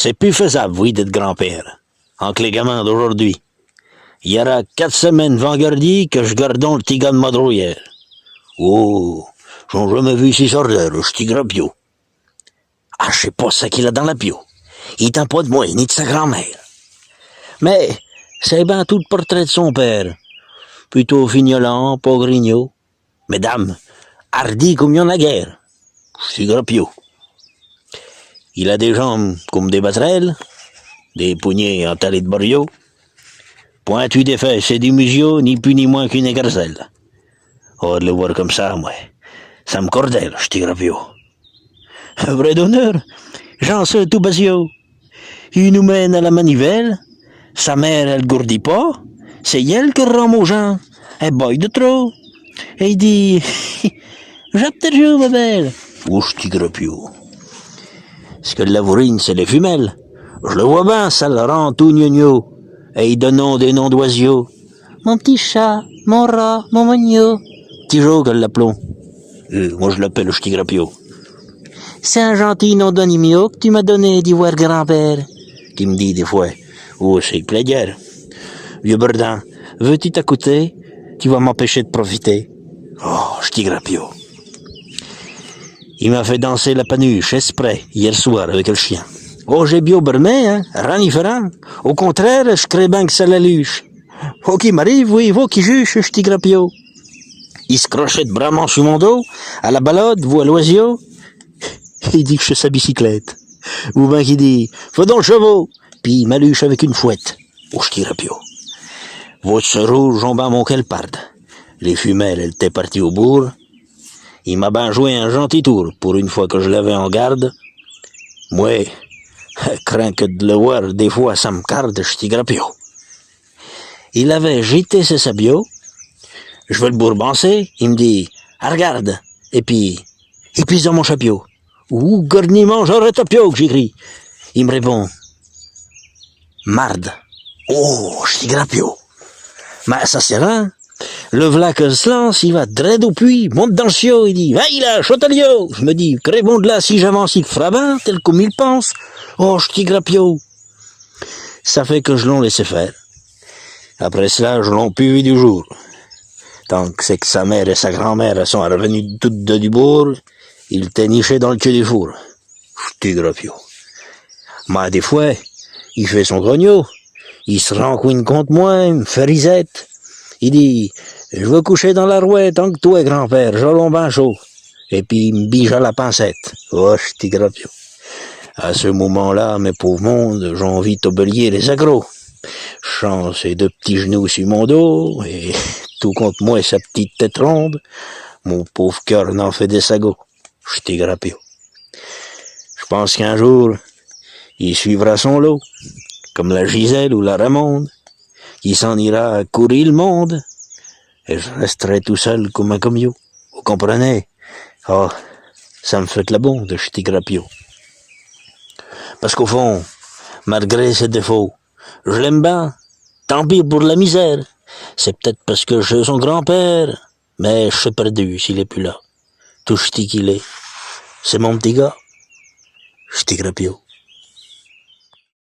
C'est plus faisable, oui, d'être grand-père. Entre les gamins d'aujourd'hui. Il y aura 4 semaines vendredi que je gardons le petit gars de Madrouillère. Oh, j'en jamais vu ici sortir, le petit grapio. Ah, je sais pas ce qu'il a dans la pio. Il t'en pas de moi, ni de sa grand-mère. Mais, c'est bien tout le portrait de son père. Plutôt fignolant, pas grignot. Mesdames, hardi comme il y en a guerre. Petit grapio. Il a des jambes comme des batterelles, des poignets en talée de borio. Pointu des fesses, c'est du musio, ni plus ni moins qu'une écarcelle. Oh, de le voir comme ça, moi, ça me cordelle, je t'y grapio. Vrai d'honneur, j'en sais tout basio. Il nous mène à la manivelle, sa mère, elle gourdit pas, c'est elle qui rend aux gens, elle boit de trop. Et il dit, j'ai peut-être joué, ma belle. Oh, je t'y grapio. Ce que la vourine, c'est les femelles. Je le vois bien, ça le rend tout gnogno. Et ils donnent des noms d'oiseaux. Mon petit chat, mon rat, mon mogno. Petit jour que l'appelons. Moi je l'appelle le petit grapio. C'est un gentil nom d'animio que tu m'as donné d'ivoire grand-père. Qui me dit des fois, oh c'est plaisir. Vieux Burdin, veux-tu t'écouter? Tu vas m'empêcher de profiter. Oh, petit grapio. Il m'a fait danser la panuche, exprès, hier soir, avec le chien. Oh, j'ai bio bermé, hein, rien différent. Au contraire, je crée bien que ça la luche. Faut qu'il m'arrive, oui, faut qu'il juge, ce petit grapio. Il se crochette bravement sur mon dos, à la balade, ou à l'oisio. Il dit que je suis sa bicyclette. Ou bien qu'il dit, faut donc le chevaux. Puis il m'alluche avec une fouette. Oh, petit grapio. Votre rouge, on bat mon kelparde. Les femelles, elles étaient parties au bourg. Il m'a ben joué un gentil tour, pour une fois que je l'avais en garde. Moi, crains que de le voir, des fois, ça me carde, petit grapio. Il avait jeté ses sabots. Je veux le bourbancer. Il me dit, ah, regarde. Et puis dans mon chapeau. Ouh, garniment, j'aurais tapio, que j'écris. Il me répond, marde. Oh, petit grapio. Mais ça sert à rien. Le v'là que se lance, il va dread au puits, monte dans le chiot, il dit, vaille là, chotalio. Je me dis, crébon de là, si j'avance, il fera bien, tel comme il pense. Oh, petit grapio. Ça fait que je l'en laissé faire. Après cela, je l'en pu vu du jour. Tant que c'est que sa mère et sa grand-mère sont revenues toutes de du bourg, il était niché dans le cul du four. Petit grapio. Mais des fois, il fait son grognon. Il se rencoigne contre moi, il me fait risette. Il dit, je veux coucher dans la rouette tant que toi, grand-père, j'allons ben chaud. Et puis il me bige à la pincette. Oh, petit grapio. À ce moment-là, mes pauvres mondes, j'ai envie de t'obélier les agros. Je sens ses 2 petits genoux sur mon dos, et tout contre moi sa petite tête ronde. Mon pauvre cœur n'en fait des sagots. Petit grapio. Je pense qu'un jour, il suivra son lot, comme la Gisèle ou la Ramonde. Il s'en ira à courir le monde, et je resterai tout seul comme un commio. Vous comprenez? Oh, ça me fait la bonde, petit grapio. Parce qu'au fond, malgré ses défauts, je l'aime bien. Tant pis pour la misère. C'est peut-être parce que je suis son grand-père, mais je suis perdu s'il est plus là. Tout ch'ti qu'il est. C'est mon petit gars. Ch'ti grapio.